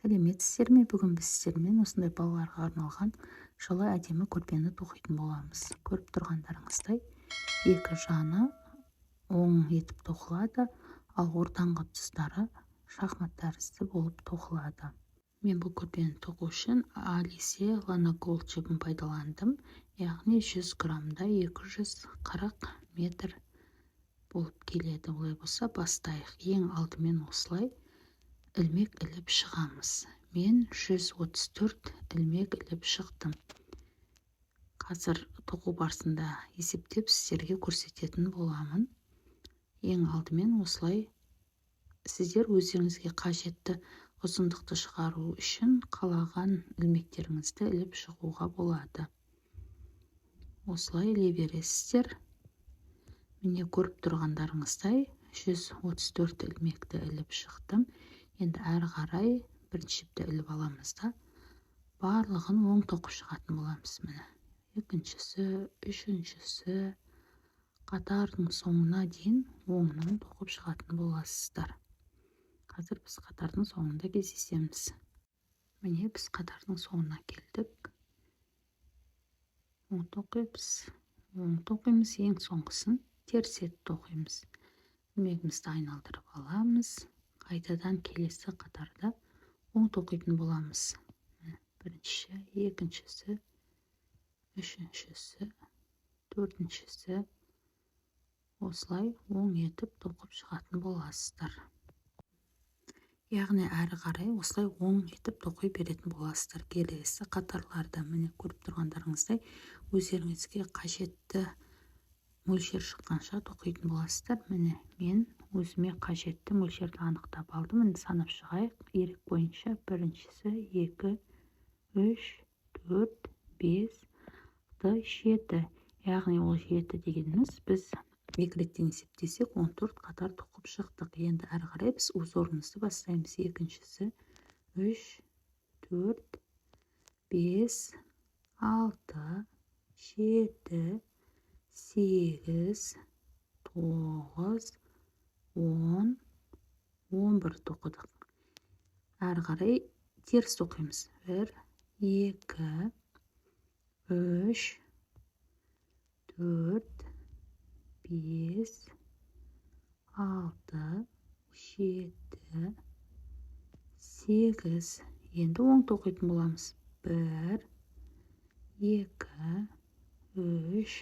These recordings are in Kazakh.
Сәлеметсіздер ме? Бүгін біз сіздермен осындай балаларға арналған жылы әдемі көрпені тоқитын боламыз. Көріп тұрғандарыңыздай екі жаны оң етіп тоқылады, ал ортаңғы тұстары шахмат тәрізді болып тоқылады. Мен бұл көрпені тоқу үшін Алисе Лана Голд жібін пайдаландым, яғни 100 граммда 240 метр болып келеді. Олай болса бастайық. Ең алдымен осылай ілмек іліп шығамыз. Мен 134 ілмек іліп шықтым. Қазір тоқу барысында есептеп сіздерге көрсететін боламын. Ең алдымен осылай сіздер өздеріңізге қажетті ұзындықты шығару үшін қалаған ілмектеріңізді іліп шығуға болады. Осылай іле бересіздер. Міне көріп тұрғандарыңыздай 134 ілмекті іліп шықтым. Енді әрі қарай бірінші жіпті іліп аламыз да барлығын оң тоқып шығатын боламыз. Міне екіншісі, үшіншісі, қатардың соңына дейін оңынан тоқып шығатын боласыздар. Қазір біз қатардың соңында кездесеміз. Міне біз қатардың соңына келдік. Оң тоқимыз, ең соңғысын теріс етіп тоқимыз. Ілмегімізді айналдырып аламыз. Қайтадан келесі қатарда оң тоқитын боламыз. Бірінші, екіншісі, үшіншісі, төртіншісі осылай оң етіп тоқып шығатын боласыздар. Яғни әрі қарай осылай оң етіп тоқи беретін боласыздар. Келесі қатарларда міне көріп тұрғандарыңыздай өздеріңізге қажетті мөлшер шыққанша тоқитын боласыздар. Міне мен өзіме қажетті мөлшерді анықтап алдым. Міне санап шығайық. Ерек бойынша біріншісі 2, 3, 4, 5, 7. Яғни ол 7 дегеніміз біз екі реттен есептесек 14 қатар тоқып шықтық. Енді әрі қарай біз узорымызды бастаймыз. Екіншісі 3, 4, 5, 6, 7, 8, 9, 10, 11 тоқыдық. Әрі қарай теріс тоқимыз. 1, 2, 3, 4, 5, 6, 7, 8. Енді оң тоқитын боламыз. 1, 2, 3,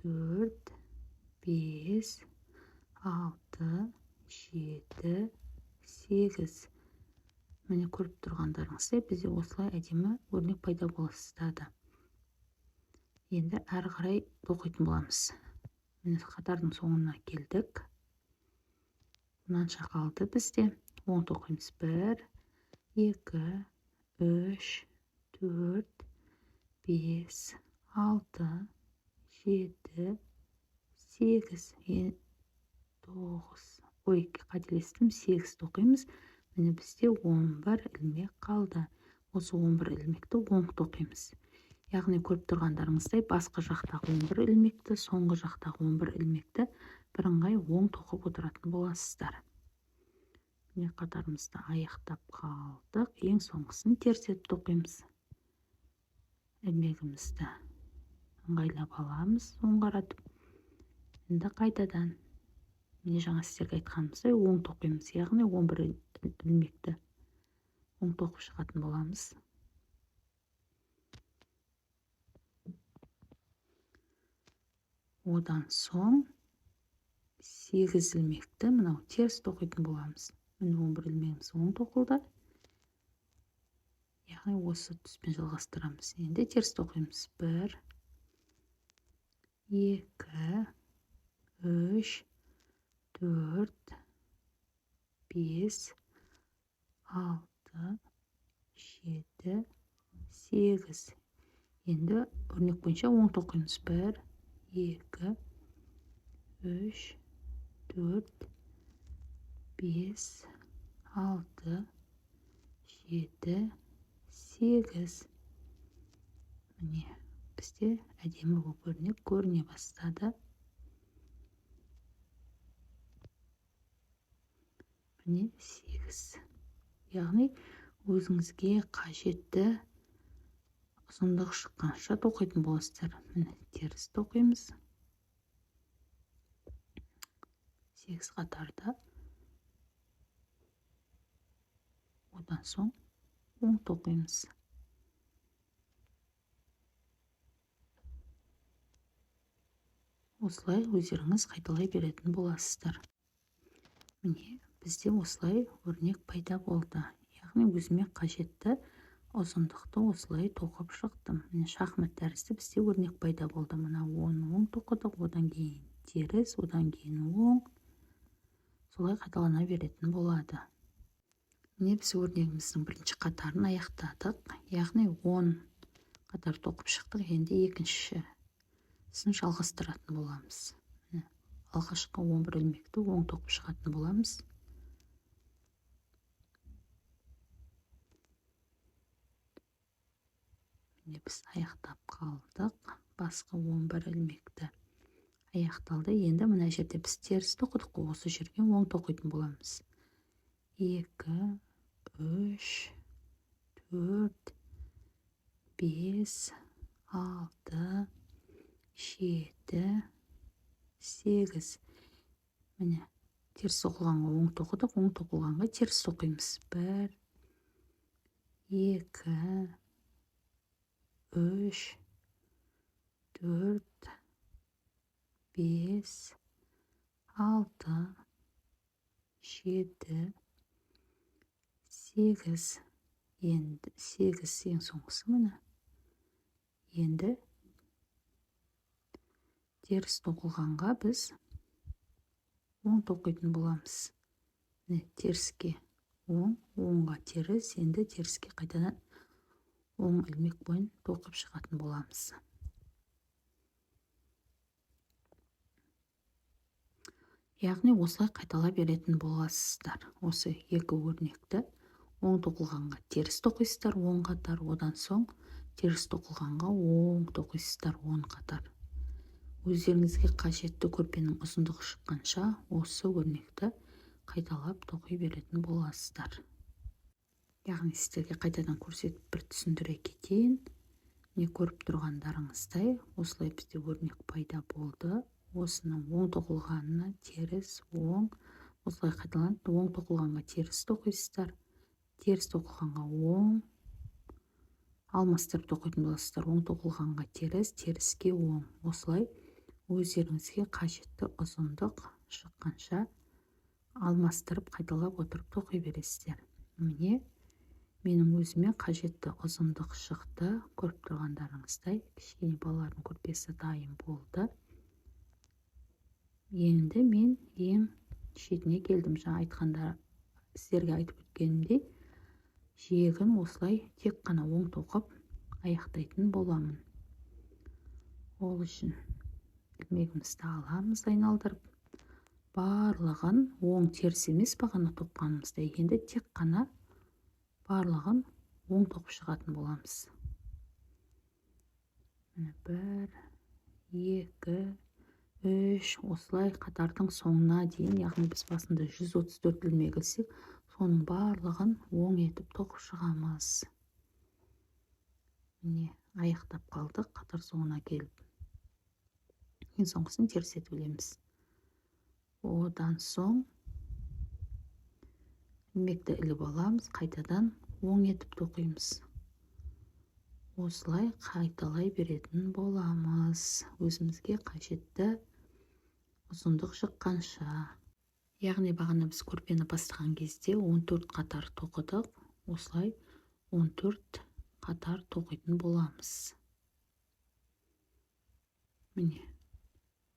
4, 5, 6, 7, 8. Міне көріп тұрғандарыңыздай бізде осылай әдемі өрнек пайда болады. Енді әрі қарай тоқитын боламыз. Міне қатардың соңына келдік. Мынанша қалды бізде. Оң тоқимыз. 1, 2, 3, 4, 5, 6, 7, 8, 9. Қателестім, 8 тоқимыз. Міне бізде 11 ілмек қалды. Осы 11 ілмекті оң тоқимыз. Яғни көріп тұрғандарыңыздай басқа жақтағы 11 ілмекті, соңғы жақтағы 11 ілмекті бірыңғай оң тоқып отыратын боласыздар. Міне қатарымызды аяқтап қалдық. Ең соңғысын теріс етіп тоқимыз. Ілмегімізді ыңғайлап аламыз, оң қаратып. Енді қайтадан міне жаңа сіздерге айтқанымыздай оң тоқимыз. Яғни 11 ілмекті оң тоқып шығатын боламыз. Одан соң 8 ілмекті мынау теріс тоқитын боламыз. Міне 11 ілмегіміз оң тоқылды. Яғни осы түспен жалғастырамыз. Енді теріс тоқимыз. 1, 2, 3, 4, 5, 6, 7, 8. Енді өрнек бойынша оң тоқимыз. 1, 2, 3, 4, 5, 6, 7, 8. Міне бізде әдемі болып өрнек көріне бастады. Міне 8. Яғни өзіңізге қажетті ұзындық шыққанша тоқитын боласыздар. Міне теріс тоқимыз. 8 қатарда. Одан соң оң тоқимыз. Осылай өздеріңіз қайталай беретін боласыздар. Міне бізде осылай өрнек пайда болды. Яғни өзіме қажетті ұзындықты осылай тоқып шықтым. Міне шахмат тәрізді бізде өрнек пайда болды. Мына оң тоқыдық, одан кейін теріс, одан кейін оң. Солай қайталана беретін болады. Міне біз өрнегіміздің бірінші қатарын аяқтадық. Яғни 10 қатар тоқып шықтық. Енді екіншісін жалғастыратын боламыз. Міне алғашқы 11 ілмекті оң тоқып шығатын боламыз. Міне біз аяқтап қалдық. Басқа 11 ілмекті аяқталды. Енді мына жерде біз теріс тоқыдық. Осы жерге оң тоқитын боламыз. 2, 3, 4, 5, 6, 7, 8. Міне теріс тоқылғанға оң тоқыдық, оң тоқылғанға теріс тоқимыз. 1, 2, 3, 4, 5, 6, 7, 8. Енді 8 ең соңғысы міне. Енді теріс тоқылғанға біз оң тоқитын боламыз. Міне теріске оң, оңға теріс, енді теріске қайтадан оң ілмек бойын тоқып шығатын боламыз. Яғни осылай қайталай беретін боласыздар. Осы екі өрнекті оң тоқылғанға теріс тоқисыздар 10 қатар, одан соң теріс тоқылғанға оң тоқисыздар 10 қатар. Өздеріңізге қажетті көрпенің ұзындығы шыққанша осы өрнекті қайталап тоқи беретін боласыздар. Яғни сіздерге қайтадан көрсетіп бір түсіндіре кетейін. Не көріп тұрғандарыңыздай, осылай бізде өрнек пайда болды. Осының оң тоқылғанына теріс, оң, осылай қайталанып, оң тоқылғанға теріс тоқисыздар, теріс тоқылғанға оң, алмастырып тоқитын боласыздар. Оң тоқылғанға теріс, теріске оң. Осылай өздеріңізге қажетті ұзындық шыққанша алмастырып қайталап отырып тоқи бересіздер. Міне менің өзіме қажетті ұзындық шықты. Көріп тұрғандарыңыздай, кішкене балалардың көрпесі дайын болды. Енді мен ең шетіне келдім. Жаңа айтқанда сіздерге айтып өткенімдей, жиегін осылай тек қана оң тоқып аяқтайтын боламын. Ол үшін ілмегімізді аламыз айналдырып. Барлығын оң теріс емес бағана тоққанымызда, енді тек қана барлығын оң тоқып шығатын боламыз. 1, 2, 3, осылай қатардың соңына дейін, яғни біз басында 134 ілмек ілсек, соның барлығын оң етіп тоқып шығамыз. Міне аяқтап қалдық, қатар соңына келіп. Ең соңғысын теріс етіп ілеміз. Одан соң ілмекті іліп аламыз, қайтадан оң етіп тоқимыз. Осылай қайталай беретін боламыз. Өзімізге қажетті ұзындық шыққанша. Яғни бағана біз көрпені бастаған кезде 14 қатар тоқыдық. Осылай 14 қатар тоқитын боламыз. Міне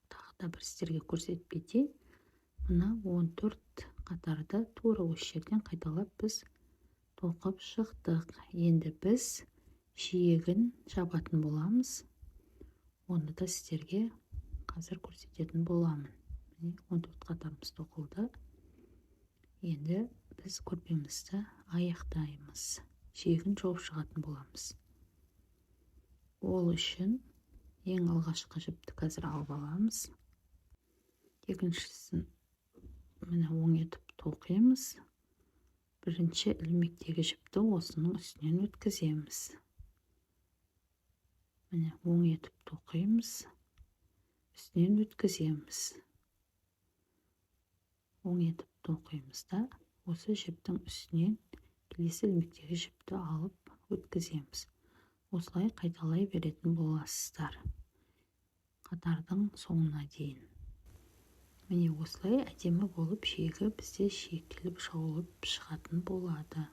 тағы да бір сіздерге көрсетіп кетейін. Мына 14 қатарды тура осы жерден қайталап біз тоқып шықтық. Енді біз жиегін жабатын боламыз. Оны да сіздерге қазір көрсететін боламын. 14 қатарымыз тоқылды. Енді біз көрпемізді аяқтаймыз. Жиегін жауып шығатын боламыз. Ол үшін ең алғашқы жіпті қазір алып аламыз. Екіншісін міне оң етіп тоқимыз. бірінші ілмектегі жіпті осының үстінен өткіземіз. Міне оң етіп тоқимыз, үстінен өткіземіз. Оң етіп тоқимыз да осы жіптің үстінен келесі ілмектегі жіпті алып өткіземіз. Осылай қайталай беретін боласыздар қатардың соңына дейін. Міне осылай әдемі болып шегі бізде шекіліп жауылып шығатын болады.